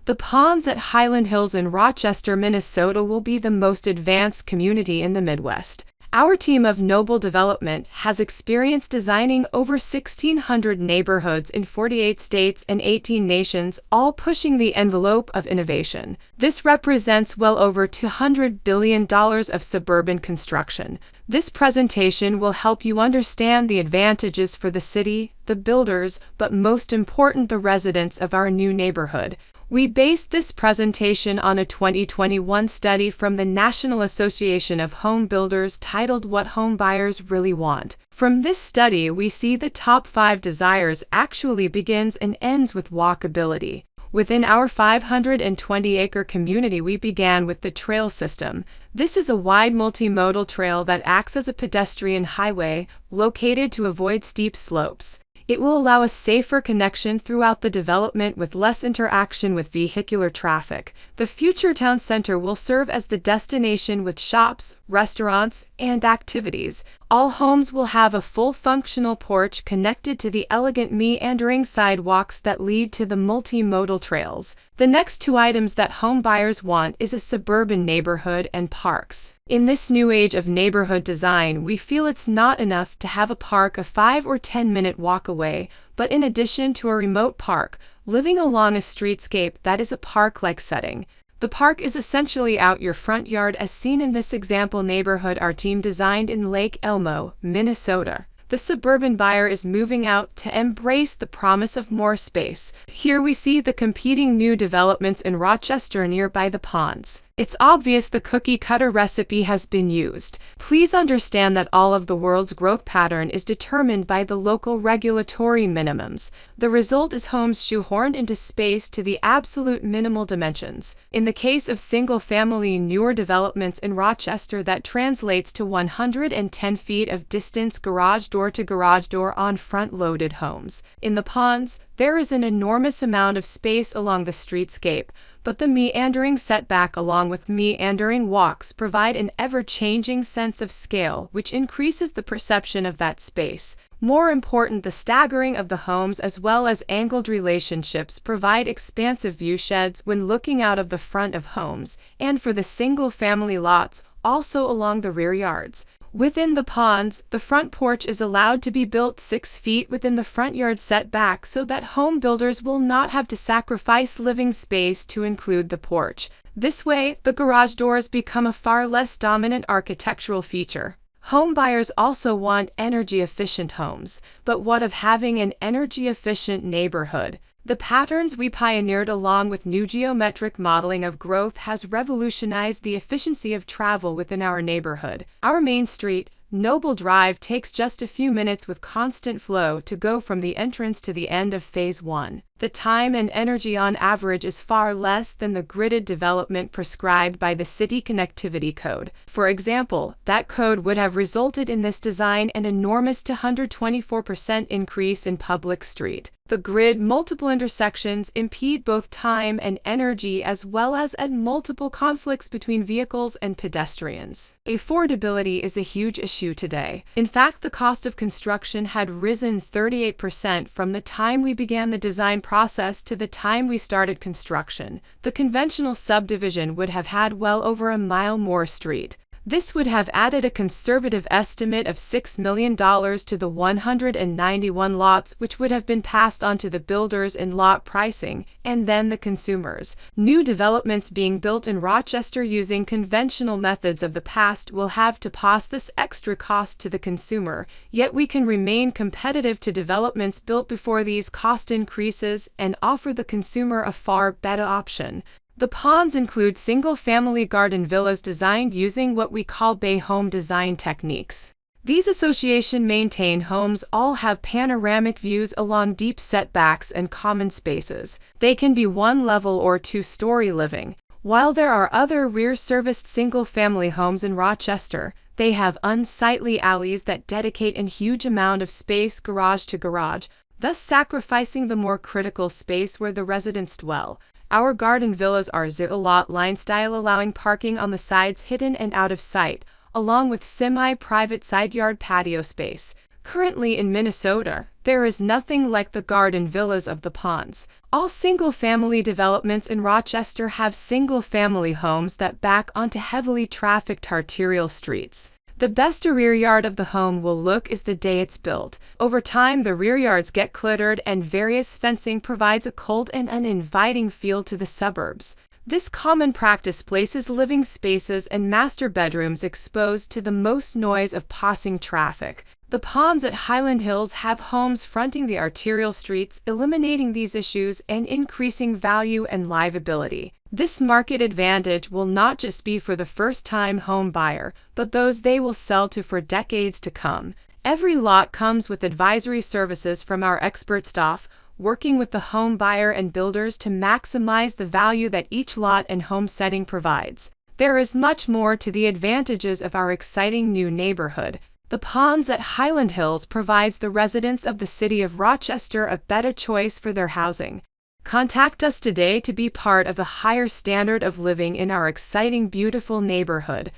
The ponds at Highland Hills in Rochester, Minnesota will be the most advanced community in the Midwest. Our team of Noble Development has experience designing over 1,600 neighborhoods in 48 states and 18 nations, all pushing the envelope of innovation. This represents well over $200 billion of suburban construction. This presentation will help you understand the advantages for the city, the builders, but most important, the residents of our new neighborhood. We based this presentation on a 2021 study from the National Association of Home Builders titled "What Home Buyers Really Want." From this study, we see the top 5 desires actually begins and ends with walkability. Within our 520-acre community, we began with the trail system. This is a wide multimodal trail that acts as a pedestrian highway, located to avoid steep slopes. It will allow a safer connection throughout the development with less interaction with vehicular traffic. The future town center will serve as the destination with shops, restaurants, and activities. All homes will have a full functional porch connected to the elegant meandering sidewalks that lead to the multimodal trails. The next 2 items that home buyers want is a suburban neighborhood and parks. In this new age of neighborhood design, we feel it's not enough to have a park a 5 or 10-minute walk away, but in addition to a remote park, living along a streetscape that is a park-like setting. The park is essentially out your front yard, as seen in this example neighborhood our team designed in Lake Elmo, Minnesota. The suburban buyer is moving out to embrace the promise of more space. Here we see the competing new developments in Rochester nearby the ponds. It's obvious the cookie-cutter recipe has been used. Please understand that all of the world's growth pattern is determined by the local regulatory minimums. The result is homes shoehorned into space to the absolute minimal dimensions. In the case of single-family newer developments in Rochester, that translates to 110 feet of distance garage door to garage door on front-loaded homes. In the ponds, there is an enormous amount of space along the streetscape, but the meandering setback along with meandering walks provide an ever-changing sense of scale, which increases the perception of that space. More important, the staggering of the homes as well as angled relationships provide expansive view sheds when looking out of the front of homes, and for the single-family lots, also along the rear yards. Within the ponds, the front porch is allowed to be built 6 feet within the front yard setback so that home builders will not have to sacrifice living space to include the porch. This way, the garage doors become a far less dominant architectural feature. Home buyers also want energy-efficient homes, but what of having an energy-efficient neighborhood? The patterns we pioneered along with new geometric modeling of growth has revolutionized the efficiency of travel within our neighborhood. Our main street, Noble Drive, takes just a few minutes with constant flow to go from the entrance to the end of Phase 1. The time and energy on average is far less than the gridded development prescribed by the City Connectivity Code. For example, that code would have resulted in this design an enormous 224% increase in public street. The grid multiple intersections impede both time and energy, as well as add multiple conflicts between vehicles and pedestrians. Affordability is a huge issue today. In fact, the cost of construction had risen 38% from the time we began the design process to the time we started construction. The conventional subdivision would have had well over a mile more street. This would have added a conservative estimate of $6 million to the 191 lots, which would have been passed on to the builders in lot pricing, and then the consumers. New developments being built in Rochester using conventional methods of the past will have to pass this extra cost to the consumer, yet we can remain competitive to developments built before these cost increases and offer the consumer a far better option. The ponds include single-family garden villas designed using what we call bay home design techniques. These association-maintained homes all have panoramic views along deep setbacks and common spaces. They can be 1-level or 2-story living. While there are other rear-serviced single-family homes in Rochester, they have unsightly alleys that dedicate a huge amount of space garage to garage, thus sacrificing the more critical space where the residents dwell. Our garden villas are zero-lot line style, allowing parking on the sides hidden and out of sight, along with semi-private side yard patio space. Currently in Minnesota, There is nothing like the garden villas of the Ponds. All single-family developments in Rochester have single-family homes that back onto heavily trafficked arterial streets. The best a rear yard of the home will look is the day it's built. Over time, the rear yards get cluttered and various fencing provides a cold and uninviting feel to the suburbs. This common practice places living spaces and master bedrooms exposed to the most noise of passing traffic. The Ponds at Highland Hills have homes fronting the arterial streets, eliminating these issues and increasing value and livability. This market advantage will not just be for the first-time home buyer, but those they will sell to for decades to come. Every lot comes with advisory services from our expert staff, working with the home buyer and builders to maximize the value that each lot and home setting provides. There is much more to the advantages of our exciting new neighborhood. The Ponds at Highland Hills provides the residents of the city of Rochester a better choice for their housing. Contact us today to be part of a higher standard of living in our exciting, beautiful neighborhood.